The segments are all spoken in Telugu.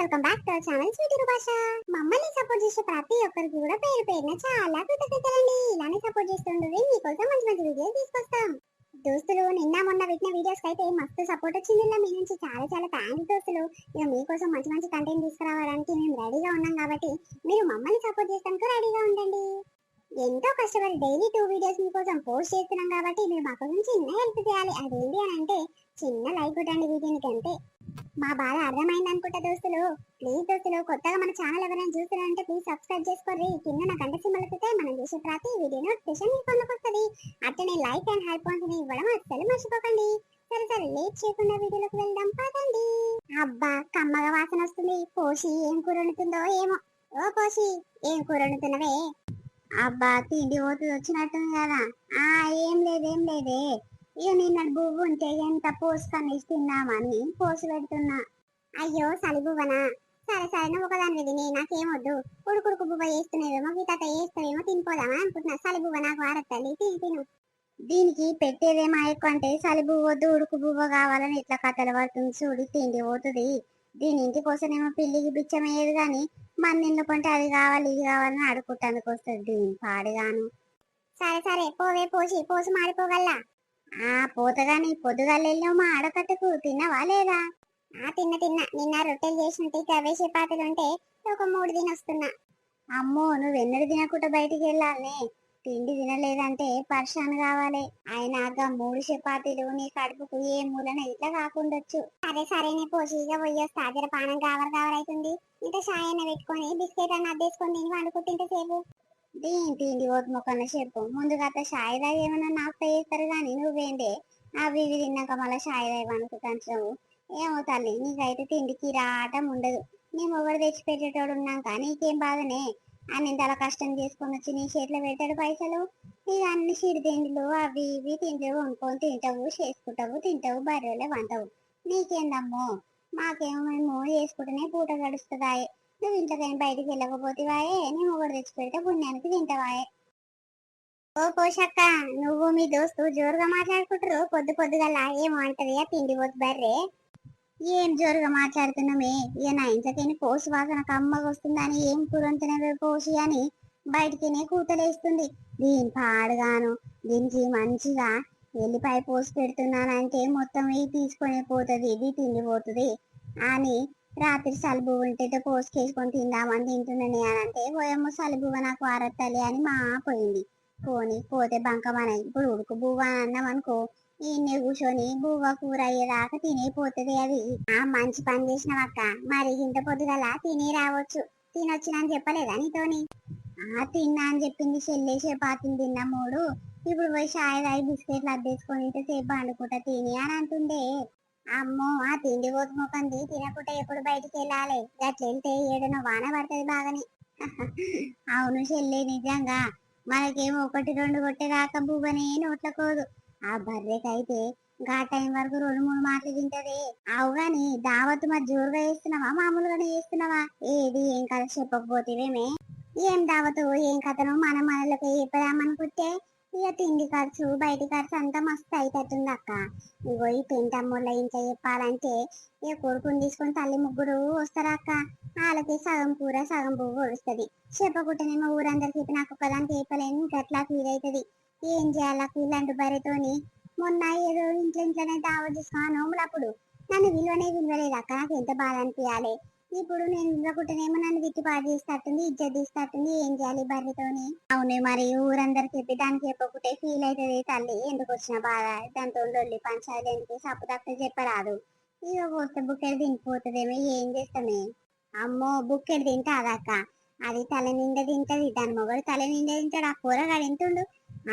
Welcome back to our channel sweety భాష. మమ్మల్ని సపోర్ట్ చేసే ప్రతి ఒక్కరికి కూడా పేరు పేరున చాలా కృతజ్ఞతలండి. ఇలానే సపోర్ట్ చేస్తుండీ మీకోసం మంచి మంచి వీడియోస్ తీసుకొస్తాం. దోస్తులు నిన్న మొన్న పెట్టిన వీడియోస్ అయితే మస్తు సపోర్ట్ వచ్చింది. మీ నుంచి చాలా చాలా థ్యాంక్స్ దోస్తులు. ఇక మీకోసం మంచి మంచి కంటెంట్ తీసుకురావడానికి మేము రెడీగా ఉన్నాం కాబట్టి మీరు మమ్మల్ని సపోర్ట్ చేయడానికి రెడీగా ఉండండి. ఎంతో కష్టపడి డైలీ 2 వీడియోస్ మీకోసం పోస్ట్ చేస్తున్నాం కాబట్టి మీరు మా కోసం చిన్న హెల్ప్ చేయాలి. అదేంటి అని అంటే చిన్న లైక్ కొట్టండి వీడియోకి అంతే. మా బాధ అర్థమైంది అనుకుంటా దోస్తులు. ప్లీజ్ దోస్తులు, కొత్తగా మన ఛానల్ ఎవరైనా చూస్తున్నారంటే ప్లీజ్ సబ్స్క్రైబ్ చేసుకోండి. కింద నా గంట సింబల్ వస్తే మనం చేసే ప్రతి వీడియో నోటిఫికేషన్ మీ ఫోన్లోకి వస్తుంది. అట్లనే లైక్ అండ్ హైప్ పాయింట్స్ ఇవ్వడం అస్సలు మర్చిపోకండి. సరే సరే లేట్ చేయకుండా వీడియోలోకి వెళ్దాం పదండి. అబ్బా కమ్మగా వాసన వస్తుంది. పోషి ఏం కూర వండుతుందో ఏమో. ఓ పోషి, ఏం కూర వండుతున్నవే? అబ్బా తిండి పోతుంది వచ్చినట్టుంది కదా. ఏం లేదే. ఇక నిన్న బువ్వు ఉంటే ఎంత పోసుకొని తిన్నామని పోసి పెడుతున్నా. అయ్యో సలి బువ్వనా? సరే సరే నువ్వు ఒకదాని తిని నాకేమొద్దు. ఉడుకుడుకు బువ్వ చేస్తున్నావేమో మీ తాత వేస్తావేమో తినిపోదామా అనుకుంటున్నా. సలి బువ్వ నాకు వారత్తల్లి, తిను. దీనికి పెట్టేదేమో ఎక్కువ అంటే సలి బువ్వ వద్దు ఉడుకు బువ్వ కావాలని ఇట్లా కథలు పడుతుంది చూడి. తిండి పోతుంది. దీని ఇంటి కోసమేమో పిల్లికి బిచ్చమయ్యేది కానీ మన ఇల్లు కొంటే అది కావాలి ఇది కావాలని అడుకుంటానికి వస్తుంది దీని పాడుగాను. సరే సరే పోవే పోసి మాడిపోగల్లా. పోతగాని పొద్దుగాలెళ్ళి మా ఆడకట్టకు తిన్నావా లేదా? తిన్నా. నిన్న రొట్టెలు చేసినట్టు అవే చపాతీలుంటే ఒక 3 తినొస్తున్నా. అమ్మో నువ్వు ఎన్నడు తినకుండా బయటికి వెళ్ళాలనే. తిండి తినలేదంటే పరిశాన్ కావాలి. అయినాక 3 చపాతీలు నీ కడుపుకు ఏ మూలన ఇట్లా కాకుండొచ్చు. సరేనే పోషిగా పోయొస్తా. జర పానం గావరైతుంది. ఇంత షాయన్న పెట్టుకొని బిస్కెట్ అన్న అద్దేసుకొని తిని వండుకుంటుంటే సేపు. దీని తిండి ఓటు మొక్కన్న చెప్పు. ముందుగా షాయి దాయి ఏమన్నా నాకు చేస్తారు కానీ నువ్వేంటే అవి ఇవి తిన్నాక మళ్ళీ షాయి దాయి అనుకుంటాను. ఏమో తల్లి నీకైతే తిండికి రావటం ఉండదు. నేను ఒకటి తెచ్చిపెట్టేటోడు ఉన్నాక నీకేం బాధనే. అని చాలా కష్టం చేసుకొని వచ్చి నీ చేతిలో పెట్టాడు పైసలు. ఇక అన్ని సిడి తిండిలు అవి ఇవి తిండి వండుకొని తింటావు, చేసుకుంటావు, తింటావు, బర్రెలే వంటావు. నీకేందమ్మో మాకేమో మేము చేసుకుంటేనే పూట గడుస్తుందాయే. నువ్వు ఇంట్లోకైనా బయటికి వెళ్ళకపోతేవాయే నేను ఒకటి తెచ్చిపెడితే పుణ్యానికి తింటావాయే. ఓ పోషక్క, నువ్వు మీ దోస్తు జోరుగా మాట్లాడుకుంటారు పొద్దుగల. ఏమో అంటది తిండి పోతు బర్రే. ఏం జోరుగా మాట్లాడుతున్నామే. ఇక నా ఇంట్లోకైనా పోసి వాసన కమ్మగా వస్తుందని ఏం కూరంతనే పోసి అని బయటికినే కూతలేస్తుంది. దీని పాడుగాను. దీనికి మంచిగా ఎల్లిపాయ పోసి పెడుతున్నానంటే మొత్తం ఇది తీసుకొని పోతుంది, ఇది తిండి పోతుంది అని రాత్రి సలుబు ఉంటే పోసుకేసుకొని తిందామని తింటున్నాను అని అంటే పోయమ్మ సలుబువ్వ నాకు వారత్తలి అని మా పోయింది. పోతే బంకమన ఇప్పుడు ఉడుకు బువ్వ అన్నాం అనుకో ఈయన కూర్చొని బువ్వ కూర అయ్యేదాకా తినేపోతుంది. అది మంచి పని చేసినవక్క. మరి ఇంత పొద్దుగల తిని రావచ్చు. తినొచ్చినని చెప్పలేదా నీతోని? తిన్నా అని చెప్పింది చెల్లె. చపాతీలు తిన్నా 3. ఇప్పుడు పోయి షాయి తాగి బిస్కెట్లు అద్దేసుకొని సేపు వండుకుంటా తిని అని అంటుండే. అమ్మో తిండి పోతు మొక్కంది తినకుంటే ఎప్పుడు బయటికి వెళ్ళాలి. గట్ల వెళ్తే ఏడనో వాన పడుతుంది బాగానే. అవును చెల్లె నిజంగా. మనకేమో 1 2 కొట్టేదాకా బువ్వనే నోట్లకోదు. ఆ బర్రెకైతే గా టైం వరకు 2 3 మాటలు తింటది. అవు గాని దావత్ మరి జోరుగా వేస్తున్నావా మామూలుగానే వేస్తున్నావా? ఏది ఏం కథ చెప్పకపోతేవేమే. ఏం దావతు ఏం కథను మనం మనలోకి చెప్పదామనుకుంటే ఇక తిండి ఖర్చు బయటి ఖర్చు అంతా మస్తు అయితేస్తుంది అక్క. ఇగో ఈ పెంటమ్మోళ్ళ ఇంట్లో చెప్పాలంటే ఇక కొడుకుని తీసుకొని తల్లి ముగ్గురు వస్తారా అక్క. వాళ్ళకి సగం కూర సగం పువ్వు వస్తుంది. చెప్పకుంటేనేమో ఊరందరికి నాకు ఒకదానికి చెప్పలేను. గట్లా ఫీల్ అవుతుంది. ఏం చేయాలా ఇలాంటి బరితోని. మొన్న ఏదో ఇంట్లోనే దావా చూసుకున్నా నోములప్పుడు నన్ను విలువలేదు అక్క. నాకు ఎంత బాధ అనిపించాలి. ఇప్పుడు నేను ఇవ్వకుంటేనేమో నన్ను గిట్టుబాటు చేస్తట్టుంది, ఇజ్జత్ తీస్తట్టుంది. ఏం చేయాలి బర్రెతోని? అవునే మరి ఊరందరికి చెప్పి దానికి చెప్పకుంటే ఫీల్ అవుతుంది తల్లి. ఎందుకు వచ్చిన బాధ దాంతో లొల్లి పంచాయతీ ఎందుకు? సప్పు తప్ప చెప్పరాదు. ఇక పోతే బుక్కెడు తినిపోతుందేమో. ఏం చేస్తామే. అమ్మో బుక్కెడు తింటాదక్క. అది తల నిండా తింటది. దాని మొగడు తల నిండా తింటాడు. ఆ కూరగాడు ఎంతుండు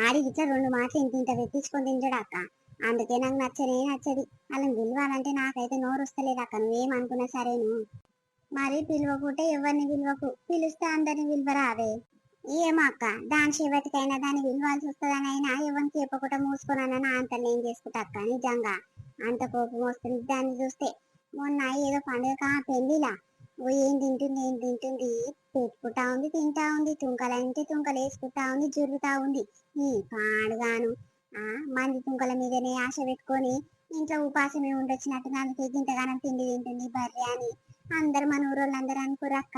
ఆడికి ఇట్లా 2 మాటలు ఇంత పెట్టించుకొని తింటాడు అక్క. అందుకే నాకు నచ్చది. వాళ్ళని పిలవాలంటే నాకైతే నోరు వస్తలేదు అక్క. నువ్వేమనుకున్నా సరేను. మరి పిలువకుంటే ఎవరిని పిలువకు. పిలిస్తే అందరిని పిలువరాదే. ఏమో అక్క దాని శివతికైనా దాన్ని విలువాల్సి వస్తుందని అయినా ఎవరికి చెప్పకుండా మూసుకున్నానని నా అంత నేను చేసుకుంటా అక్క. నిజంగా అంత కోపం వస్తుంది దాన్ని చూస్తే. మొన్న ఏదో పండుగ పెళ్లిలా ఏం తింటుంది పెట్టుకుంటా ఉంది, తింటా ఉంది, తుంకలంటే తుంకలు వేసుకుంటా ఉంది, జుర్రుతా ఉంది. పాడుగాను. మంది తుంకల మీదనే ఆశ పెట్టుకొని ఇంట్లో ఉపాసమే ఉండొచ్చినట్టు అందుకే ఇంతగానం తిండి తింటుంది బర్రె అని అందరు మన ఊరోళ్ళందరూ అనుకురక్క.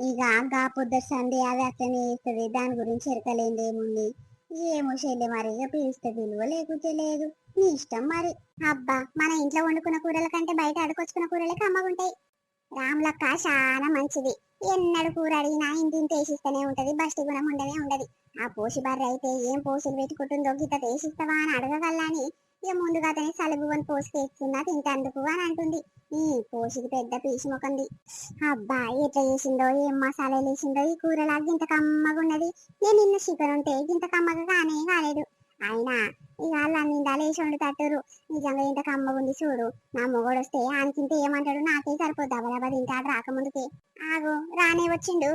ఇక గా పొద్దు సండే అది అట్లనే చేస్తుంది, దాని గురించి ఎరకలేంది ఏముంది. ఏమో చెల్లె మరి, ఇక పిలిస్తే పిలువ లేకుంటే లేదు, నీ ఇష్టం మరి. అబ్బా, మన ఇంట్లో వండుకున్న కూరల కంటే బయట అడుకొచ్చుకున్న కూరలే కమ్మగుంటాయి. రాములక్క చాలా మంచిది. ఎన్నడు కూర అడిగినా ఇంటింటి వేసిస్తూనే ఉంటది, బస్టి గుణం ఉండనే ఉండదు. ఆ పోసి బర్రె అయితే ఏం పోసులు పెట్టుకుంటుందో గిత వేసిస్తావా అని అడగగలని, ఇక ముందుగా అతని సలుగువని పోసుకు ఎక్కుతున్నా తింటందుకు అని అంటుంది. ఈ పోసికి పెద్ద పీసి మొకంది. అబ్బా, ఎట్లా చేసిందో, ఏం మసాలాలు వేసిందో ఈ కూరలా గింత కమ్మగా ఉన్నది. నేను నిన్న చికెన్ ఉంటే గింత కమ్మగా కానే కాలేదు. అయినా ఇక అలా నిండాలు వేసి వండుతట్టురు. నిజంగా ఇంత కమ్మగా ఉంది చూడు. నా మొగోడు వస్తే ఆయనకింత ఏమంటాడు, నాకే సరిపోద్ది. దబదబా తింటాడు రాకముందుకే. ఆగో రానే వచ్చిండు.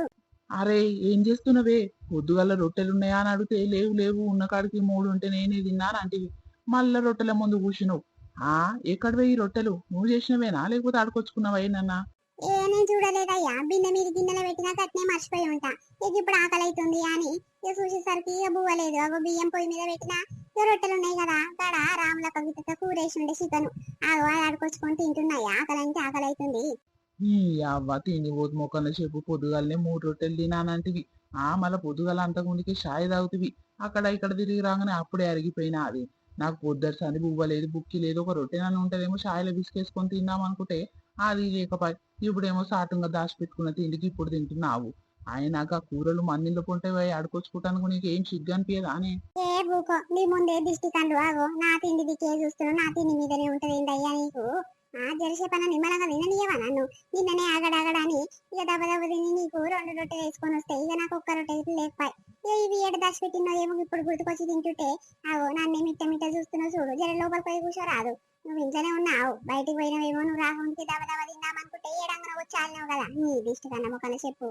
అరే, ఏం చేస్తున్నవే? పొద్దుగల రొట్టెలున్నాయా అని అడిగితే లేవు లేవు, ఉన్న కాడికి 3 ఉంటే నేనే తిన్నాను అంటివి. మళ్ళా రొట్టెల ముందు కూర్చున్నావు. ఆ, ఎక్కడ పోయి రొట్టెలు నువ్వు చేసినవేనా లేకపోతే ఆడుకొచ్చుకున్నావా ఏనన్నా? నేను చూడలేదయ్యా, బిన్న మీద గిన్నెలో పెట్టినా కట్నే మర్చిపోయి ఉంటా. ఇక ఇప్పుడు ఆకలి అవుతుంది అని ఇక చూసేసరికి ఇక బువ్వలేదు. అగో బియ్యం పొయ్యి మీద పెట్టినా, ఇక రొట్టెలు ఉన్నాయి కదా, గడ రాములక్క గిత్త కూరేసి ఉండే చికెన్. ఆగో అది ఆడుకొచ్చుకొని తింటున్నాయి. ఆకలి అంటే ఆకలి అవుతుంది. ఈ అవ్వ తిని పోతు మొక్కల చెప్పు పొద్దుగాలనే 3 రొట్టెలు తినానంటివి. మళ్ళా పొద్దుగాల అంతకుముందుకి షాయి తాగుతివి. అక్కడ ఇక్కడ తిరిగి రాగానే అప్పుడే అరిగిపోయినా అది. నాకు పొద్దుట సంది బువ్వ లేదు, బుక్కి లేదు, ఒక రొట్టెనన్నా ఉంటదేమో షాయిలో బిస్కేసుకొని తిందాం అనుకుంటే అది లేకపోయి ఇప్పుడేమో సాటుంగా దాచిపెట్టుకున్న తిండికి ఇప్పుడు తింటున్నావు. అయినాక కూరలు మందిలో పొంటే పోయి ఆడుకొచ్చుకుంటాను, నీకు ఏం సిగ్గు అనిపించదా అని? ఏ బూకో, నీ ముందే దిష్టి కండు. ఆగో నా తిండి దిక్కే చూస్తున్నావు, నా తిండి మీదనే ఉంటది ఏంటయ్యా నీకు. జరసేపన్న నిమ్మలంగా విననీయవా నన్ను? నిన్ననే ఆగడాగడని ఇక దెబ్బ తిని నీకు 2 రొట్టెలు వేసుకొని వస్తే ఇక నాకు ఒక్క రొట్టె ఇట్లా లేకపోయి. ఇవి ఏడు దాచి పెట్టినో ఏమో ఇప్పుడు గుర్తుకొచ్చి తింటుంటే. ఆగో నన్నే మిట్ట మిట్ట చూస్తున్నావు చూడు. జర లోపలికి పోయి కూర్చోరాదు. నువ్వు ఇంట్లోనే ఉన్నావు, బయటికి పోయినావేమో. నువ్వు రాకుండా దెబ్బ తిందామనుకుంటే ఏడంగా వచ్చాను కదా. నీ దిష్టి కన్నా మొక్కన చెప్పు.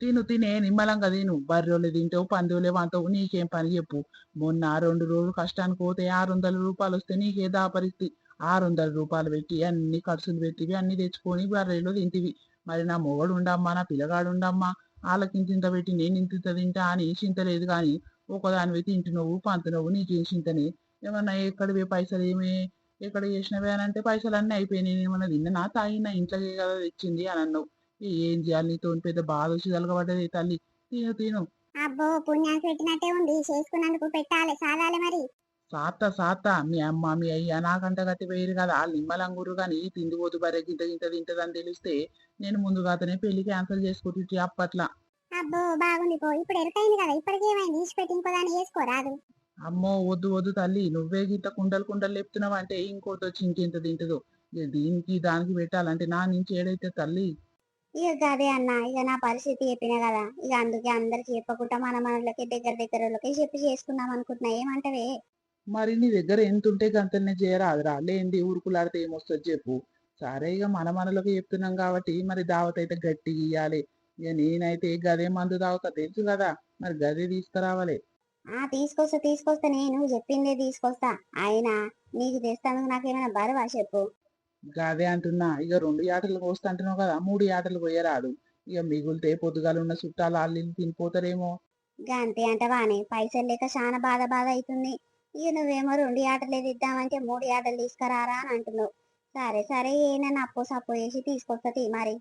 తిను తినే నిమ్మలంగా తిను. బర్రెలు తింటావు, పందువులే వంటావు, నీకేం పని చెప్పు. మొన్న 2 రోజులు కష్టానికి పోతే 600 రూపాయలు వస్తే నీకే దాపరిస్తి. 600 రూపాయలు పెట్టి అన్ని ఖర్చులు పెట్టివి, అన్ని తెచ్చుకొని బర్రెలు తింటివి. మరి నా మొగడు ఉండమ్మా, నా పిల్లగాడు ఉండమ్మా, వాళ్ళకి ఇంత పెట్టి నేను ఇంత తింటా అని చింత లేదు. కానీ ఒకదానివి తింటున్నావు, పంతునవ్వు, నీకేం చింతని? ఏమన్నా ఎక్కడివే పైసలు ఏమే ఎక్కడ చేసినవే అని అంటే పైసలు అన్నీ అయిపోయినాయి. నేను ఏమన్నా తిన్నా తాగినా, ఇంట్లోకి కదా తెచ్చింది అని అన్నావు. ఏం చేయాలి, నీతో పెద్ద బాధ వచ్చి తలగబడ్డది తల్లి. తిను తిను. అబ్బో, పుణ్యానికి పెట్టినట్టే ఉంది. చేసుకున్నందుకు పెట్టాలి, సాగాలి మరి. సాత్త సాత్త మీ అమ్మ మీ అయ్య నాకంట కట్టి పోయారు కదా, వాళ్ళు నిమ్మలంగురు కానీ తిండి పోతు బర్రె గింత గింత తింటదని తెలిస్తే నేను ముందుగానే పెళ్లి క్యాన్సిల్ చేసుకుంటే అప్పట్లా. అబ్బో, బాగుంది పో. ఇప్పుడు ఎరుకైంది కదా, ఇప్పటికేమైంది? ఈసి పెట్టి ఇంకోదాన్ని వేసుకోరాదు. అమ్మో, వద్దు వద్దు తల్లి, నువ్వే గింత కుండలు కుండలు లేపుతున్నావు అంటే ఇంకోటి వచ్చి ఇంకెంత తింటదో. ఇక దీనికి దానికి పెట్టాలంటే నా నుంచి ఏడైతే తల్లి. ఇక గదే అన్న, ఇక నా పరిస్థితి చెప్పిన కదా, ఇక అందుకే అందరికి చెప్పకుండా మన మనలకి దగ్గర దగ్గర వాళ్ళకి చెప్పి చేసుకుందాం అనుకుంటున్నా. ఏమంటవే? మరి నీ దగ్గర ఎంత ఉంటే గంతనే చేయరాదురా, లేనిది ఊరుకులాడితే ఏమొస్తుంది చెప్పు. సరే, ఇక మన మనలోకి చెప్తున్నాం కాబట్టి మరి దావత్ అయితే గట్టిగా ఇయ్యాలి. ఇక నేనైతే గదే మందు తాగుతా తెలుసు కదా, మరి గదే తీసుకురావాలి. తీసుకొస్తా తీసుకొస్తా, నేను చెప్పిందే తీసుకొస్తా. అయినా నీకు తెస్తాను, నాకేమైనా బరువా చెప్పు. గదే అంటున్నా, ఇక 2 యాటలు కోస్తంటున్నావు కదా, 3 యాటలు పోయరాదు. ఇక మిగులితే పొద్దుగాల ఉన్న చుట్టాలు వాళ్ళు తినిపోతారేమో. గంతే అంటవానే, పైసలు లేక చాలా బాధ బాధ అవుతుంది. ఇక నువ్వేమో 2 ఆటలు ఇద్దామంటే 3 ఆటలు తీసుకురారా అని అంటున్నావు. సరే సరే, ఏనన్నా అప్పు సప్పు వేసి తీసుకొస్తా మరి.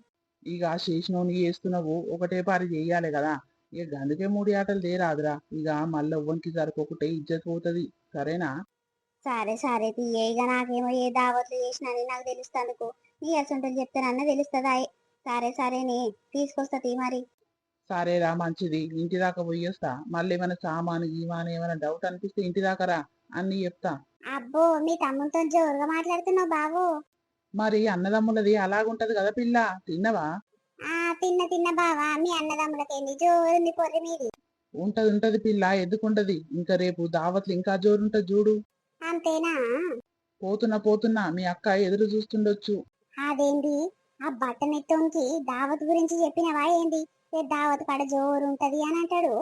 ఇక చేసినోని చేస్తున్నావు, ఒకటే పారి చెయ్యాలి కదా. ఇక అందుకే 3 యాటలు తేరాదురా, ఇక మళ్ళీ ఎవ్వనికి సరిపోకుంటే ఇజ్జత్ పోతుంది. సరేనా? సరే సరే తీయ, ఇక నాకేమో ఏ దావత్లు చేసినని నాకు తెలుస్తందుకు. నీ అసంటలు చెప్తానన్నా తెలుస్తుందా? సరే సరేనే, తీసుకొస్తా మరి. సరేరా, మంచిది. ఇంటి దాకా పోయొస్తా. మళ్ళీ ఏమైనా సామాను గీమాను ఏమైనా డౌట్ అనిపిస్తే ఇంటి దాకా రా, అన్ని చెప్తా. అబ్బో, మీ తమ్ముతో జోరుగా మాట్లాడుతున్నావు బాబు. మరి అన్నదమ్ములది అలాగుంటది కదా పిల్ల. తిన్నవా? తిన్న తిన్న బావా, మీ అన్నదమ్ములకేంది జోరుంది పొర్రి మీది. ఉంటది ఉంటది పిల్ల, ఎందుకుంటది. ఇంకా రేపు దావత్లు ఇంకా జోరుంటది చూడు. అంతేనా? పోతున్నా పోతున్నా, మీ అక్క ఎదురు చూస్తుండొచ్చు. అదేంటి, ఆ బట్టనెత్తోనికి దావత్ గురించి చెప్పినవా ఏంది? దావత్ కాడ జోరు ఉంటది అని అంటాడు.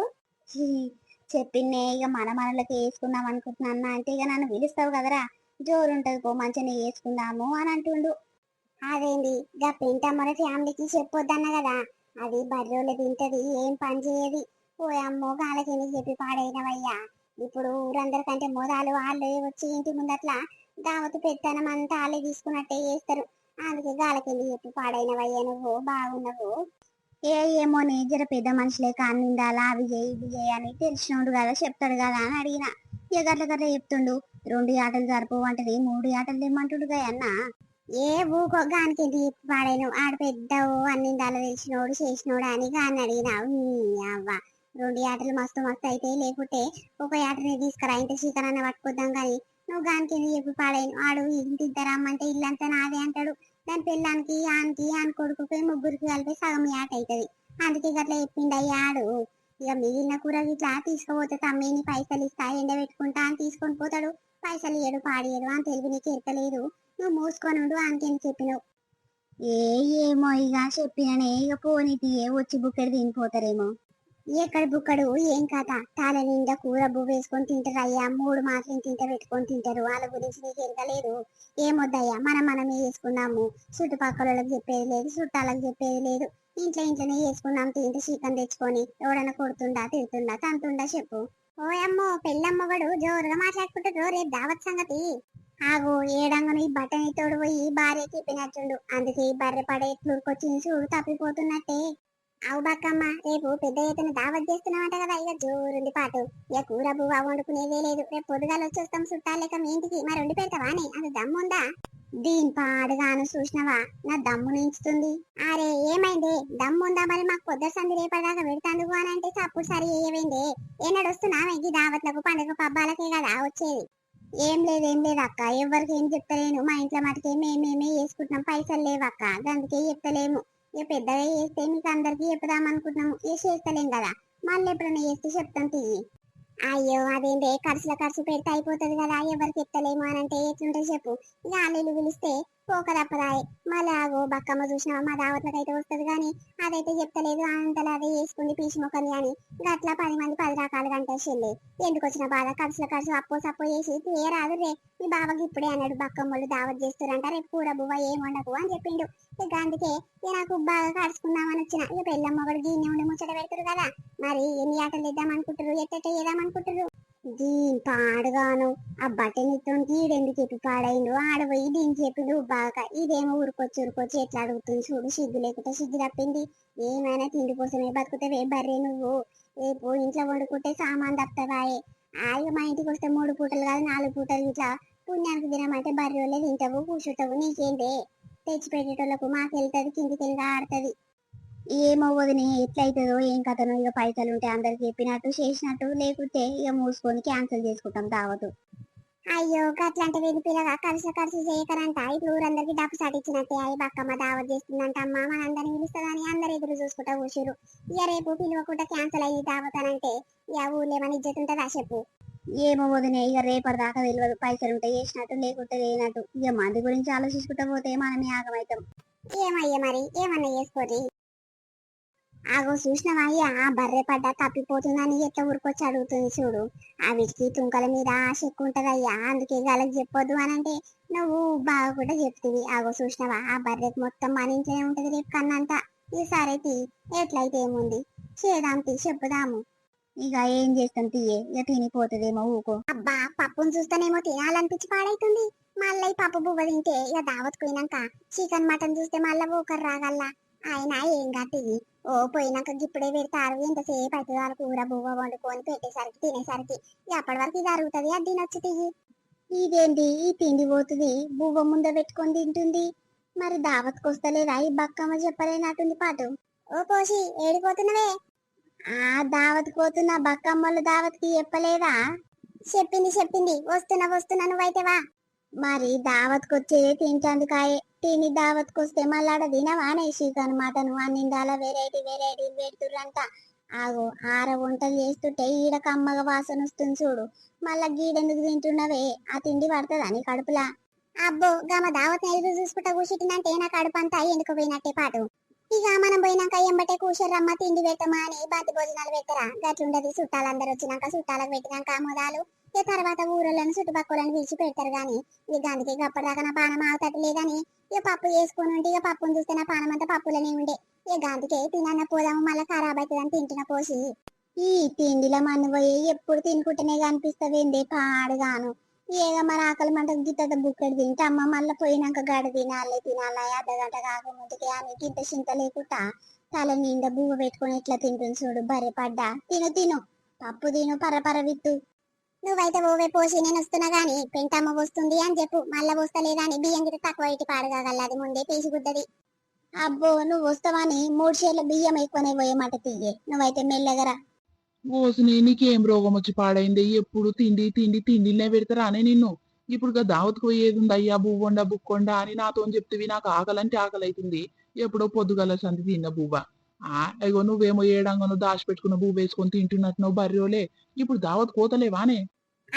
హీ, చెప్పిందే. ఇక మన మనలకి వేసుకుందాం అనుకుంటున్నా అంటే ఇక నన్ను పిలుస్తావు కదరా, జోరు ఉంటది పో, మంచిగా వేసుకుందాము అని అంటుండు. అదేంది, గా పెంటమ్మల ఫ్యామిలీకి చెప్పొద్దన్న కదా. అది బర్రోళ్ళు తింటది, ఏం పని చేయది. ఓ అమ్మో, గాలకి చెప్పి పాడైనవయ్యా. ఇప్పుడు ఊరందరికంటే మొదలు వాళ్ళే వచ్చి ఇంటి ముందట్లా దావత్ పెత్తనం అంతా వాళ్ళే తీసుకున్నట్టే చేస్తారు. అందుకే గాలకెళ్ళి చెప్పి పాడైనవయ్యా నువ్వు బాగున్నావు. ఏమో నీ జర పెద్ద మనుషులే కానిండాలా అవి చేయి ఇవి చేయి అని తెలిసినోడు కదా చెప్తాడు కదా అని అడిగిన. ఇక గట్ల గట్ల చెప్తుండు. 2 ఆటలు సరిపోవంటది 3 ఆటలు తెమ్మంటుడు అన్న. ఏ ఊకో గానికి పాడైన ఆడ పెద్ద అన్నిందాల తెలిసినోడు చేసినోడు అని గాని అడిగినావు. అవ్వ 2 ఆటలు మస్తు మస్తు అయితే లేకుంటే ఒక ఆటని తీసుకురా ఇంత చికెన్ అన్న పట్టుకొద్దాం కానీ నువ్వు గానికి చెప్పి పాడైన ఆడు ఇంటి రమ్మంటే ఇల్లంతా నాదే అంటాడు. దాని పిల్లానికి ఆనికి ఆని కొడుకుకి ముగ్గురికి కలిపి సగం ఆట అవుతుంది. అందుకే గట్లా చెప్పిండు అయ్యాడు. ఇక మిగిలిన కూర ఇట్లా తీసుకుపోతే తమ్మేని పైసలు ఇస్తా ఎండ పెట్టుకుంటా అని తీసుకొని పోతాడు. పైసలు ఇయ్యడు పాడియడు అని తెలివి నీకు ఎక్కలేదు. నువ్వు మూసుకొని ఉండు అని చెప్పినావు. ఏమో ఇక చెప్పిననే ఇక పోనీతి వచ్చి బుక్కడి తినిపోతారేమో. ఎక్కడ బుక్కడు ఏం కథ తాళ నిండా కూర వేసుకొని తింటారు అయ్యా 3 మాటలు తింటే పెట్టుకొని తింటారు. వాళ్ళ గురించి నీకు ఎరగలేదు. ఏమొద్దయ్యా మనమే వేసుకున్నాము. చుట్టుపక్కల వాళ్ళకి చెప్పేది లేదు చుట్టాలకు చెప్పేది లేదు. ఇంట్లోనే వేసుకున్నాం తింటే చికెన్ తెచ్చుకొని ఎవడన్నా కొడుతుండా తిడుతుండా తంతుండా చెప్పు. ఓయమ్మో పెళ్ళమ్మగడు జోరుగా మాట్లాడుకుంటారు రేపు దావత్ సంగతి. ఆగో ఏడంగను ఈ బట్టని తోడు పోయి భార్య చెప్పినట్టుండు. అందుకే ఈ బర్రె పడే ఎట్లుకొచ్చింది చూడు తప్పిపోతున్నట్టే. అవు బక్కమ్మ రేపు పెద్ద ఎత్తున దావత్ చేస్తున్నామంట కదా ఇక జోరుంది పాటు. ఇక కూర బువ్వ వండుకునేదే లేదు. రేపు పొద్దుగాలు వచ్చేస్తాం చుట్టాలేక మీ ఇంటికి మరి వండి పెడతావాని అది దమ్ముందా? దీని పాడుగాను చూసినవా నా దమ్ము నించుతుంది. అరే ఏమైంది దమ్ముందా మరి మాకు పొద్దు సంది రేపటిదాకా పెడతాందుకు అని అంటే అప్పుడు సరి ఏమైంది ఏనాడొస్తున్నావే ఈ దావత్లకు పండుగ పబ్బాలకే కదా వచ్చేది. ఏం లేదు అక్క ఎవరికి ఏం చెప్తలేను. మా ఇంట్లో మటుకే మేమేమే వేసుకుంటున్నాం పైసలు లేవక్క అందుకే చెప్తలేము. ఇక పెద్దగా చేస్తే మీకు అందరికి చెప్పుదాం అనుకుంటున్నాము. ఇక చేస్తలేం కదా మళ్ళీ ఎప్పుడైనా చేస్తే చెప్తాం తియ్యి. అయ్యో అదేంటే ఖర్చు పెడితే అయిపోతుంది కదా ఎవరికి చెప్తలేము అని అంటే ఎట్లుంటే చెప్పు. ఇక ఆళ్ళు పిలిస్తే పోక తప్పదాయి. మళ్ళీ ఆగో బక్కమ్మ చూసినావా మా దావత్లకు అయితే వస్తుంది కానీ అదైతే చెప్తలేదు అంతలో అదే వేసుకుంది పీచి మొక్కని అని గట్లా 10 మంది 10 రకాలుగా అంటారు చెల్లి. ఎందుకు వచ్చిన బాధ ఖర్చు అప్పో సప్పో చేసి రాదు రే మీ బావకి ఇప్పుడే అన్నాడు బక్కమ్మలు దావత్ చేస్తారంట రేపు కూర బువ్వ ఏం వండకు అని చెప్పిండు. ఇక అందుకే ఇక నాకు బాగా కడుచుకుందామని వచ్చిన. ఇక పెళ్ళమ్మ కూడా దీన్ని ఉండి ముచ్చట పెడతారు కదా మరి ఎన్ని ఆటలు ఇద్దాం అనుకుంటారు ఎట్ట చేద్దాం అనుకుంటారు. దీని పాడుగాను ఆ బట్టనితో ఈడెందుకు చెప్పి పాడైండు ఆడపోయి దీని చెప్పిండు బాగా ఇదేమో ఉరుకొచ్చి ఎట్లా అడుగుతుంది చూడు సిగ్గు లేకుండా సిగ్గు తప్పింది. ఏమైనా తిండి కోసమే బతుకుతావే బర్రే నువ్వు. రేపు ఇంట్లో వండుకుంటే సామాన్ తప్పుతావాయే. ఆగి మా ఇంటికి వస్తే 3 పూటలు కాదు 4 పూటలు ఇట్లా పుణ్యానికి తినమంటే బర్రె వాళ్ళే తింటావు కూర్చుంటావు నీకేంటే. తెచ్చి పెట్టేటోళ్ళకు మాకెళ్తుంది కిందికి వెళ్ళి ఆడుతుంది. ఏమో వదిన ఎట్లయితుందో ఏం కథనో ఇక పైసలు ఉంటే అందరికి చెప్పినట్టు చేసినట్టు లేకుంటే ఇక మూసుకొని క్యాన్సిల్ చేసుకుంటాం దావతు. అయ్యో గట్లాంటి వీధి పిల్లగా ఖర్చు చేయకరంట ఇప్పుడు ఊరందరికి డబ్బు సాటిచ్చినట్టే అయ్యి బక్కమ్మ దావత్ చేస్తుందంట అమ్మ మన అందరిని పిలుస్తుందని అందరు ఎదురు చూసుకుంటా కూర్చురు. ఇక రేపు పిలువకుండా క్యాన్సిల్ అయ్యి దావత్ అని అంటే ఇక ఊళ్ళో ఏమైనా ఇజ్జత్ ఉంటుందా చెప్పు. ఏమో వదిన ఇక రేపటి దాకా తెలియదు పైసలు ఉంటే చేసినట్టు లేకుంటే లేనట్టు. ఇక మంది గురించి ఆలోచించుకుంటా పోతే మనమే ఆగమవుతాం. ఏమయ్యా మరి ఏమన్నా చేసుకోరి. ఆగో చూసినవా ఆ బర్రె పడ్డ తప్పిపోతుందని ఎట్లా ఊరుకొచ్చి అడుగుతుంది చూడు. ఆ వీటికి తుంకల మీద ఆశ ఎక్కువ ఉంటదయ్యా అందుకే గాలకు చెప్పొద్దు అని అంటే నువ్వు బాగా కూడా చెప్తివి. ఆగో చూసినవా ఆ బర్రెకి మొత్తం మన ఇంట్లోనే ఉంటది రేపు కన్నంతా. ఈసారి ఎట్లయితే ఏముంది చేదాం చెప్పుదాము. ఇక ఏం చేస్తాం తీయే ఇక తినిపోతుందేమో ఊకో. అబ్బా పప్పును చూస్తేనేమో తినాలనిపించి పాడైతుంది. మళ్ళీ పప్పు బువ్వ తింటే ఇక దావత్ పోయినాక చికెన్ మటన్ చూస్తే మళ్ళీ ఊకరు రాగల్లా. ఆయన ఏం కట్టి ఓ పోయినాక ఇప్పుడే పెడతారు ఎంతసేపు అవుతుంది వాళ్ళ కూర బువ్వ వండుకొని పెట్టేసరికి తినేసరికి ఎప్పటి వరకు జరుగుతుంది అది తినొచ్చు తియ్యి. ఇదేంటి ఈ తిండి పోతుంది బువ్వ ముంద పెట్టుకొని తింటుంది. మరి దావత్కి వస్తలేదా ఈ బక్కమ్మ చెప్పలేనట్టుంది పాటు. ఓ కోసి ఏడిపోతున్నవే. ఆ దావత్ పోతున్నా బక్కమ్మలు దావత్కి చెప్పలేదా? చెప్పింది వస్తున్నా నువ్వైతేవా. మరి దావత్కి వచ్చేదే తింటాందుకాయే తిని దావత్కి వస్తే మళ్ళీ ఆడ తినవానే చికెన్ మటన్ అన్నిండాల వెరైటీలు పెడుతుర్రంట. ఆగో 6 వంటలు చేస్తుంటే ఈడ కమ్మగా వాసన వస్తుంది చూడు. మళ్ళా గీడెందుకు తింటున్నవే ఆ తిండి పడుతుందా నీ కడుపులా? అబ్బో గమ దావత్ ఎదురు చూసుకుంటా కూర్చుంటుందంటే నా కడుపు అంతా ఎందుకు పోయినట్టే పాటు. ఇక మనం పోయినాక ఎంబటే కూర్చోరమ్మ తిండి పెట్టమా అని బంతి భోజనాలు పెట్టరా గట్లుండదు. చుట్టాలందరూ వచ్చినాక చుట్టాలకు పెట్టినాక ఆమోదాలు ఇక తర్వాత ఊరోళ్ళని చుట్టుపక్కలను పిలిచి పెడతారు గాని ఇక అందుకే అప్పటిదాకా నా పానం ఆగుతట్టు లేదని ఇక పప్పు చేసుకుని ఉంటే ఇక పప్పును చూస్తే నా పానం అంతా పప్పులనే ఉండే. ఇక అందుకే తినన్న పోదాము మళ్ళీ ఖరాబ్ అవుతుందని తింటున్న పోసి. ఈ తిండిలో మన్ను పోయి ఎప్పుడు తినుకుంటేనే కనిపిస్తుంది పాడుగాను. ఏగా మరి ఆకలి మంట గిత్త బుక్కడి తింటే అమ్మ మళ్ళీ పోయినాక గడ తినాలి అర్ధగంట కాకముందుకే అని గింత చింత లేకుండా తల నిండా బువ్వ పెట్టుకొని ఎట్లా తింటుంది చూడు బర్రె పడ్డా తిను పప్పు తిను పరపర విత్తు. నువ్వైతే ఓవే పోసి నేను వస్తున్నా గాని పెంటమ్మ వస్తుంది అని చెప్పు మళ్ళా వస్తలేదా అని బియ్యం గిట్ట తక్కువ ఇటు పాడగలది ముందే పేసి గుద్దది. అబ్బో నువ్వు వస్తావని 3 షేర్ల బియ్యం ఎక్కువనే పోయేమాట తీయే నువ్వైతే మెల్లగరా. ఓసిని నీకేం రోగం వచ్చి పాడైంది ఎప్పుడు తిండి తిండి తిండినే పెడతారానే నిన్ను. ఇప్పుడు దావత్కు పోయేది ఉంది అయ్యా బువ్వండా బుక్కొండా అని నాతో చెప్తివి నాకు ఆకలంటే ఆకలి అవుతుంది. ఎప్పుడో పొద్దుగల సంది తిన్న బువ్వ. అయ్యో నువ్వేమో ఏడంగానో దాచిపెట్టుకున్న బువ్వ వేసుకొని తింటున్నట్టున్నావు బర్రోలే. ఇప్పుడు దావత్ కోతలేవానే.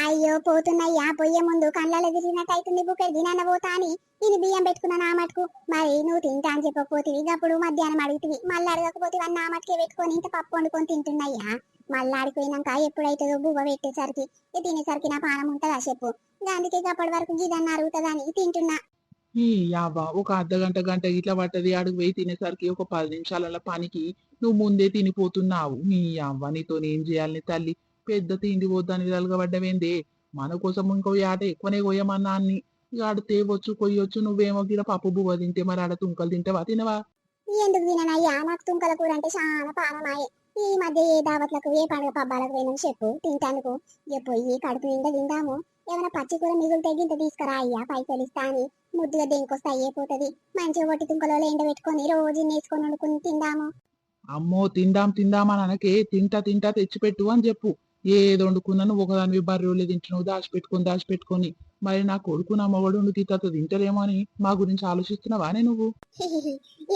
అయ్యో పోతున్నయ్యా పొయ్యే ముందు కళ్ళలో తిరిగినట్టు అవుతుంది బుక్కడి తినన్న పోతా అని ఇది బియ్యం పెట్టుకున్నా నా మటుకు మరి నువ్వు తింటా అని చెప్పకపోతివి అప్పుడు మధ్యాహ్నం అడుగుతివి మళ్ళీ అడగకపోతే నా మటుకే పెట్టుకొని ఇంత పప్పు వండుకొని తింటున్నయ్యా. మళ్ళీ ఆడిపోయినాక ఎప్పుడైతుందో బువ్వ పెట్టేసరికి తినేసరికి నా పానం ఉంటుందా చెప్పు. అందుకే అప్పటి వరకు గిదన్న అరుగుతుందని తింటున్నా. ఈ యావ్వ ఒక అర్ధగంట గంట ఇట్లా పట్టది అడుగు పోయి తినేసరికి ఒక 10 నిమిషాల పనికి నువ్వు ముందే తినిపోతున్నావు. నీ అవ్వ నీతో ఏం చేయాలని తల్లి. పెద్ద తిండి పోద్దని తలగబడ్డమేందే. మన కోసం ఇంకో ఆట ఎక్కువనే కొయ్యమన్నా అన్ని. ఇక ఆడ తేవచ్చు కొయ్యొచ్చు నువ్వేమో గిడ పప్పు బువ్వ తింటే మరి ఆడ తుంకలు తింటావా తినవా. ఎందుకు తిననయ్యా నాకు తుంకల కూర అంటే చాలా పానమాయే. ఈ మధ్య ఏ దావత్లకు ఏ పండుగ పబ్బాలకు పోయినా చెప్పు తింటానుకో. ఇక పొయ్యి కడుపు నిండా తిందాము. ఏమైనా పచ్చి కూర మిగులుతే గింత తీసుకురా అయ్యా పైసలు ఇస్తా అని ముద్దుగా దేనికొస్తే అయ్యేపోతుంది. మంచిగా ఒట్టి తుంకలో ఎండబెట్టుకొని రోజు నేర్చుకొని వండుకుని తిందాము. అమ్మో తిందాం తిందాం అని అనకే తింటా తింటా తెచ్చిపెట్టు అని చెప్పు. ఏది వండుకున్నా నువ్వు ఒకదానివి బర్రెలు తింటున్నావు దాచిపెట్టుకొని. మరి నా కొడుకు నా మగడు నువ్వు తింటతో తింటలేమో అని మా గురించి ఆలోచిస్తున్నావానే నువ్వు.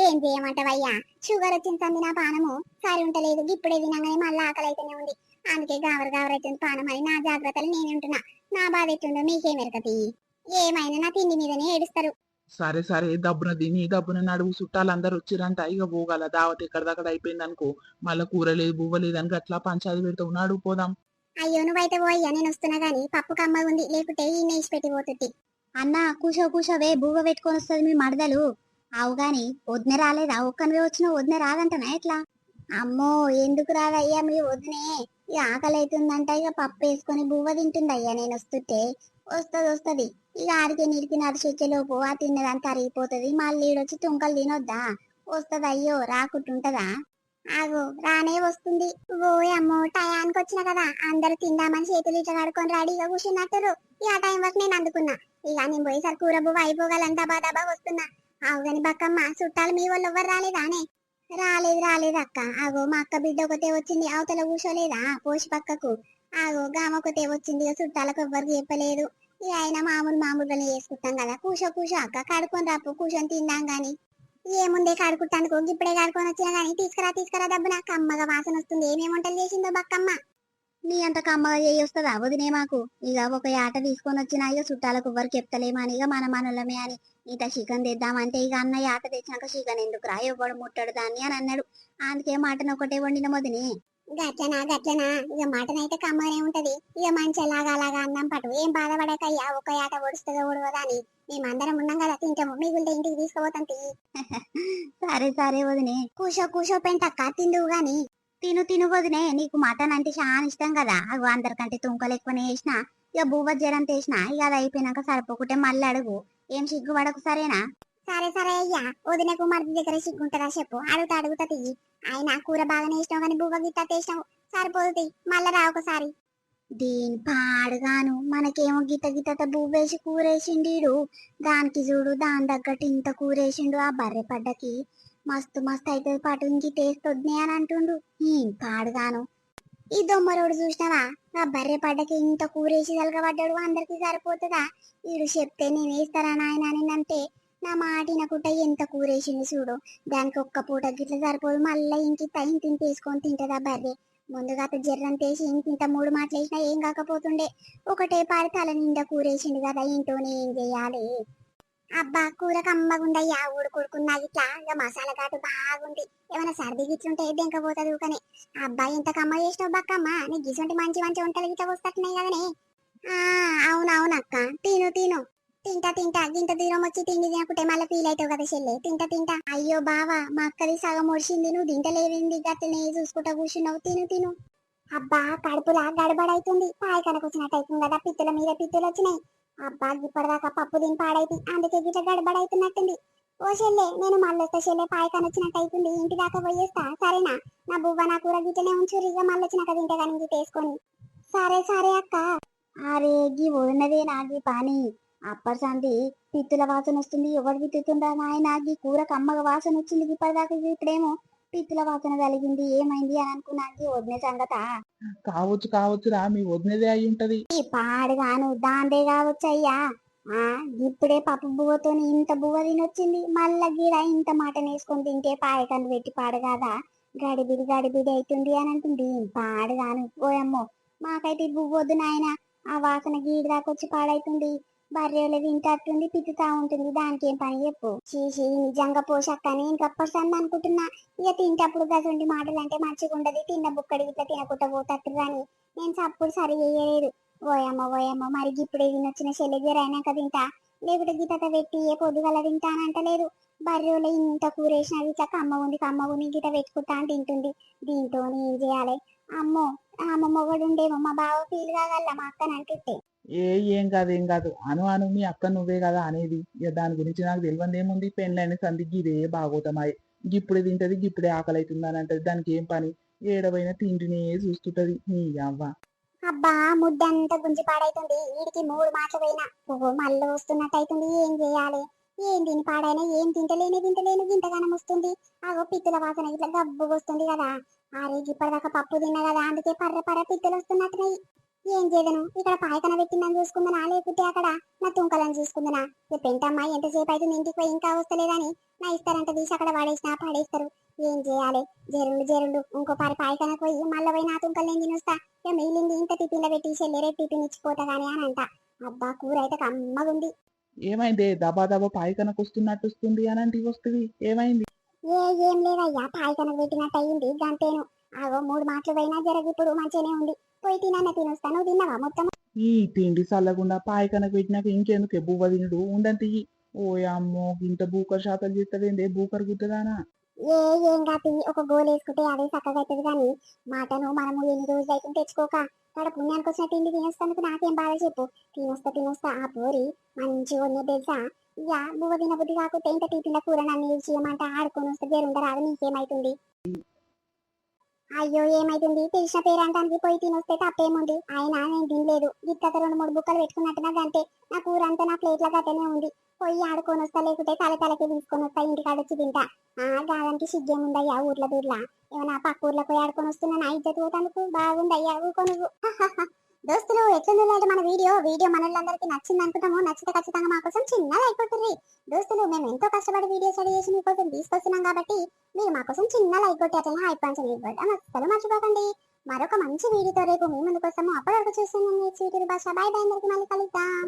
ఏం చేయమంటావయ్యా షుగర్ వచ్చిన సంది నా పానము సరి ఉంటలేదు ఇప్పుడే తినగానే మళ్ళీ ఆకలి అయితేనే ఉంది. అందుకే గావరైతుంది పానం అని నా జాగ్రత్తలు నేను ఉంటున్నా. నా బాధ ఎట్టుండో మీకేమెరకతి. ఏమైనా నా తిండి మీదనే ఏడుస్తారు. సరే సరే దబ్బున తిని దబ్బున నడువు చుట్టాలందరూ వచ్చిరంట ఇక పోగల దావత్ ఎక్కడిదక్కడ అయిపోయింది అనుకో. మళ్ళా కూర లేదు బువ్వ లేదు అని అట్లా పంచాది పెడతావు నడువు పోదాం. అయ్యో నువ్వైతే పోయ్యా నేను వస్తున్నా గాని పప్పు కమ్మ ఉంది లేకుంటే ఈ నేసి పెట్టి పోతుంది. అన్న కూసోవే బువ్వ పెట్టుకొని వస్తుంది మీ మడదలు. అవు గాని వదిన రాలేదా ఒక్కనివే వచ్చిన వదిన రాదంటనా ఎట్లా. అమ్మో ఎందుకు రాదయ్యా మీ వదినే. ఇక ఆకలి అవుతుందంట ఇక పప్పు వేసుకొని బువ్వ తింటుందయ్యా నేను వస్తుంటే. వస్తది ఇక ఆడికి నీడికి నడిచి వచ్చేలోపు ఆ తిన్నదంతా అరిగిపోతుంది మళ్ళీ ఈడొచ్చి తుంకలు తినొద్దా. వస్తది అయ్యో రాకుంటుంటదా. ఆగో రానే వస్తుంది. ఓ అమ్మో టయానికి వచ్చిన కదా అందరూ తిందామని చేతులు ఇట్లా కడుకొని రెడీగా కూర్చున్నట్టు. ఇక ఆ టైం వరకు నేను అందుకున్నా. ఇక నేను పోయేసరికి కూర బువ్వ అయిపోగలంతా బాదాబా వస్తున్నా. అవుగాని బక్కమ్మ చుట్టాలు మీ వాళ్ళు ఎవ్వరు రాలేదానే. రాలేదు అక్క. ఆగో మా అక్క బిడ్డ ఒకతే వచ్చింది అవతల కూర్చోలేదా పోసి పక్కకు. ఆగో గామొకతే వచ్చింది ఇక చుట్టాలకు ఎవ్వరికి చెప్పలేదు. ఇక అయినా మామూలుగానే చేసుకుంటాం కదా కూసో అక్క కడుకొని రాపు కూర్చొని తిందాం గాని. ఏముందే కడుకుంటానుకో ఇప్పుడే కడుకొని వచ్చినా గానీ తీసుకురా దబ్బున కమ్మగా వాసన వస్తుంది. ఏమేమి వంటలు చేసిందో బక్కమ్మ. నీ అంత కమ్మగా చేయి వస్తుందా వదినే మాకు. ఇక ఒక ఆట తీసుకొని వచ్చినా ఇక చుట్టాలకు ఎవ్వరు చెప్తలేమని ఇక మన మనలమే అని ఇంత చికెన్ తెద్దామంటే ఇక అన్నయ్య ఆట తెచ్చినాక చికెన్ ఎందుకు రా ఎవ్వడు ముట్టడు దాన్ని అని అన్నాడు. అందుకే మటన్ ఒకటే వండిన వదినే. గట్లనా ఇక మటన్ అయితే కమ్మగానే ఉంటది. ఇక మంచి అలాగా అన్నం పట్టు ఏం బాధపడకయ్యా ఒక ఆట ఒడుస్తుందో ఒడవదా అని. మేమందరం ఉన్నాం కదా తింటాము మిగులుతే ఇంటికి తీసుకుపోతాం తియ్యి. సరే వదినే కూసో పెంటక్క తిందువు గాని. తిను వదినే నీకు మటన్ అంటే చాలా ఇష్టం కదా. అగో అందరికంటే తుంకలు ఎక్కువనే వేసిన ఇక బువ్వ జరంత వేసిన ఇక అది అయిపోయినాక సరిపోకుంటే మళ్ళీ అడుగు. ఏం సిగ్గుపడకు సరేనా. సరే అయ్యా వదినకు మరిది దగ్గర సిగ్గుంటదా చెప్పు అడుగుతా తియ్యి. ఆయన కూర బాగానే ఇష్టం కానీ బువ్వ గిట్ట వేసినావు సరిపోతుంది మళ్ళా రా ఒకసారి. దీని పాడుగాను మనకేమో గిట్ట బువ్వేసి కూరేసిండీడు. దానికి చూడు దాని తగ్గట్టు ఇంత కూరేసిండు ఆ బర్రె పడ్డకి. మస్తు అయితే పాటు ఇంకి టేస్ట్ వద్దే అని అంటుండు. పాడుగాను ఈ దొమ్మరోడు చూసినావా ఆ బర్రె పడ్డకి ఇంత కూరేసి తలగబడ్డాడు అందరికి సరిపోతుందా. వీడు చెప్తే నేను వేస్తారా నాయన అని అంటే నా మాట వినకుంటే ఎంత కూరేసింది చూడు. దానికి ఒక్క పూట గిట్ల సరిపోదు మళ్ళీ ఇంత వేసుకొని తింటదా బర్రె. ముందుగా జర్రంతేసి ఇంత 3 మాటలు వేసినా ఏం కాకపోతుండే. ఒకటే పాడి తల నిండా కూరేసిండు కదా ఇంట్లోనే ఏం చెయ్యాలి. అబ్బా కూర కమ్మగుందయ్యా ఊడుకుడుకున్నా గిట్లా ఇక మసాలా ఘాటు బాగుంది. ఏమైనా సర్ది గిట్లుంటే దెంకపోతుంది ఊకనే. అబ్బా ఎంత కమ్మ చేసినావు బక్కమ్మ నీ గిసంటి మంచి వంటలు గిట్లా వస్తున్నాయి కదనే. ఆ అవునక్క తిను తింటా గింత దూరం వచ్చి తిండి తినకుంటే మళ్ళీ ఫీల్ అవుతావు కదా చెల్లె. తింటా అయ్యో బావా మా అక్కది సగం ఒడిసింది నువ్వు తింటలేవేంది గట్లనే చూసుకుంటా కూర్చున్నావు. తిను అబ్బా కడుపులా గడబడైతుంది పాయకనకు వచ్చినట్టు అవుతుంది కదా పిత్తుల మీద పిత్తులు వచ్చినాయి. అబ్బా ఇప్పటిదాకా పప్పు దీని పాడైతే అందుకే గిట్ల గడబడైతున్నట్టుంది. ఓ చెల్లె నేను మళ్ళొస్తా చెల్లె పాయకన వచ్చినట్టు అవుతుంది ఇంటి దాకా పోయేస్తా సరేనా. నా బువ్వ నా కూర గిట్లనే ఉంచురు ఇక మళ్ళొచ్చినాక తింటే కానీ ఇంటి వేసుకొని. సరే సరే అక్క. అరే గీ ఉన్నదే నాగి పాని అప్పటి సంది పిత్తుల వాసన వస్తుంది ఎవరు పిత్తుతుందా నాయన గీ కూర కమ్మగ వాసన వచ్చింది ఇప్పటిదాకా ఇప్పుడేమో పిత్తుల వాసన కలిగింది ఏమైంది అని అనుకున్నాకి వదిన సంగత. కావచ్చు కావచ్చు రా మీ వదినదే అయి ఉంటది. ఈ పాడుగాను దాందే కావచ్చు అయ్యా. ఆ ఇప్పుడే పప్పు బువ్వతోని ఇంత బువ్వ తినొచ్చింది మళ్ళా గీడ ఇంత మటన్ వేసుకొని తింటే పాయకన్ను పెట్టి పాడు కాదా గడిబిడి గడిబిడి అవుతుంది అని అంటుంది పాడుగాను. ఓయమ్మో మాకైతే ఈ బువ్వొద్దు నాయన ఆ వాసన గీడి దాకా వచ్చి పాడైతుంది. బర్రెలు తింటట్టుంది పిత్తుతా ఉంటుంది దానికి ఏం పని చెప్పు. చీసి నిజంగా పోషక్క నేను గప్పస్తాను అనుకుంటున్నా. ఇక తింటప్పుడు గసంటి మాటలు అంటే మంచిగా ఉండదు తిన్న బుక్కడి ఇట్లా తినకుండా పోతట్టు అని నేను చప్పుడు సరి చేయలేదు. ఓయమ్మ మరి ఇప్పుడే తినొచ్చిన చెల్లె అయినాక తింటా లేకుంటే గితత పెట్టి ఏ పొద్దుగల తింటా అని అంటలేదు. బర్రెలో ఇంత కూరేసిన ఇట్లా కమ్మ ఉంది గిత పెట్టుకుంటా అని తింటుంది. దీంతో ఏం చేయాలి. అమ్మో అమ్మమ్మ కూడా ఉండేమో మా బావ ఫీల్ కాగల మా అక్కని అంటుంటే. ఏం కాదు ఏం కాదు అను అను మీ అక్క నువ్వే కదా అనేది ఇక దాని గురించి నాకు తెలియదు ఏముంది పెళ్ళైన సందికి ఇదే బాగోతమాయి గిప్పుడే తింటది గిప్పుడే ఆకలి అవుతుంది అని అంటది దానికి ఏం పని ఏడవైనా తిండినే చూస్తుంటది నీ అవ్వ. అబ్బా ముద్దంతా గుంజి పాడైతుంది వీడికి 3 మాటలు పోయినా ఓ మళ్ళీ వస్తున్నట్టు అవుతుంది ఏం చేయాలి. ఏం తిని పాడైనా ఏం తింటలేను గింతగానం వస్తుంది. అగో పిత్తుల వాసన ఇట్లా గబ్బు వస్తుంది కదా. అరే ఇప్పటిదాకా పప్పు తిన్నా కదా అందుకే పర్ర పిత్తులు వస్తున్నట్టున్నాయి. ఏం చేయదను ఇక్కడ పాయకన పెట్టిందని చూసుకుందనా లేకుంటే అక్కడ నా తుంకలను చూసుకుందనా. ఈ పెంటమ్మాయి ఎంతసేపు అయితే ఇంటికి పోయి ఇంకా వస్తలేదని నా ఇస్తారంట తీసి అక్కడ పడేసినా పడేస్తారు. ఏం చేయాలి. జరుండు ఇంకో పాయకన పోయి మళ్ళీ పోయి నా తుంకలు నేను తినొస్తా. ఇక మిగిలింది ఇంత టిఫిన్లో పెట్టి చెల్లెరే టిఫిన్ ఇచ్చిపోతా గానీ అని అంట. అబ్బా కూర అయితే కమ్మగుంది. ఏమైంది దబా దబా పాయకనకు వస్తున్నట్టు వస్తుంది అని అంటే వస్తుంది ఏమైంది. ఏం లేదయ్యా పాయకన పెట్టినట్టు అయ్యింది గంతేను. ఆగో 3 మాటలు పోయినా ఇప్పుడు మంచిగానే ఉంది. పోయి తినొస్తా నువ్వు తిన్నావా మొత్తం. ఈ తిండి చల్లకుండా పాయకనకు పెట్టినాక ఇంకెందుకు బువ్వ తినుడు ఉండంతి. ఓ అమ్మో ఇంత బూకర్ శాతాలు చేస్తావేందే బూకర్ గుద్దదానా. ఏం కాదు ఒక గోలు వేసుకుంటే అదే చక్కగా అవుతుంది కానీ మాటను మనము ఎన్ని రోజులు అయితే తెచ్చుకోక ఇక్కడ పుణ్యానికి వచ్చిన తిండి తినొస్తానికి నాకేం బాధ చెప్పు. తినొస్తా ఆ పోరి మంచిగా ఉన్న తెలుసా. ఇక బువ్వ తినబుద్ధి కాకుంటే ఇంత టిఫిన్ల కూర నన్ను చేయమంటే ఆడుకొని వస్తే జరుండరాదు నీకేమైతుంది. అయ్యో ఏమైతుంది తెలిసిన పేరంటానికి పోయి తినొస్తే తప్పేముంది. అయినా నేను తినలేదు గిత్తత 2-3 బుక్కలు పెట్టుకున్నట్టుగా గంటే నా కూర అంతా నా ప్లేట్ల గట్టనే ఉంది. పోయి ఆడుకొని వస్తా లేకుంటే తలకి తీసుకొని వస్తా ఇంటికాడ వచ్చి తింటా. గాదానికి సిగ్గేముందయ్యా ఊర్ల దూర్లా ఏమన్నా పక్క ఊర్లో పోయి ఆడుకొని వస్తున్నా నా ఇజ్జత్ పోతానికి బాగుందయ్యా ఊకో నువ్వు. దోస్తులు ఎట్లుందంటే మన వీడియో మనోళ్ళందరికీ నచ్చింది అనుకుంటాము. నచ్చితే ఖచ్చితంగా మా కోసం చిన్న లైక్ కొట్టుర్రి. దోస్తులు మేము ఎంతో కష్టపడి వీడియో స్టడీ చేసి మీకోసం తీసుకొస్తున్నాం కాబట్టి మీరు మా కోసం చిన్న లైక్ కొట్టి అట్లా హైప్ పంచని ఇవ్వడం అస్సలు మర్చిపోకండి. మరొక మంచి వీడియోతో రేపు మీ ముందుకు వస్తాము. అప్పటి వరకు చూస్తున్నాం భాష. బాయ్ అందరికి మళ్ళీ కలుద్దాం.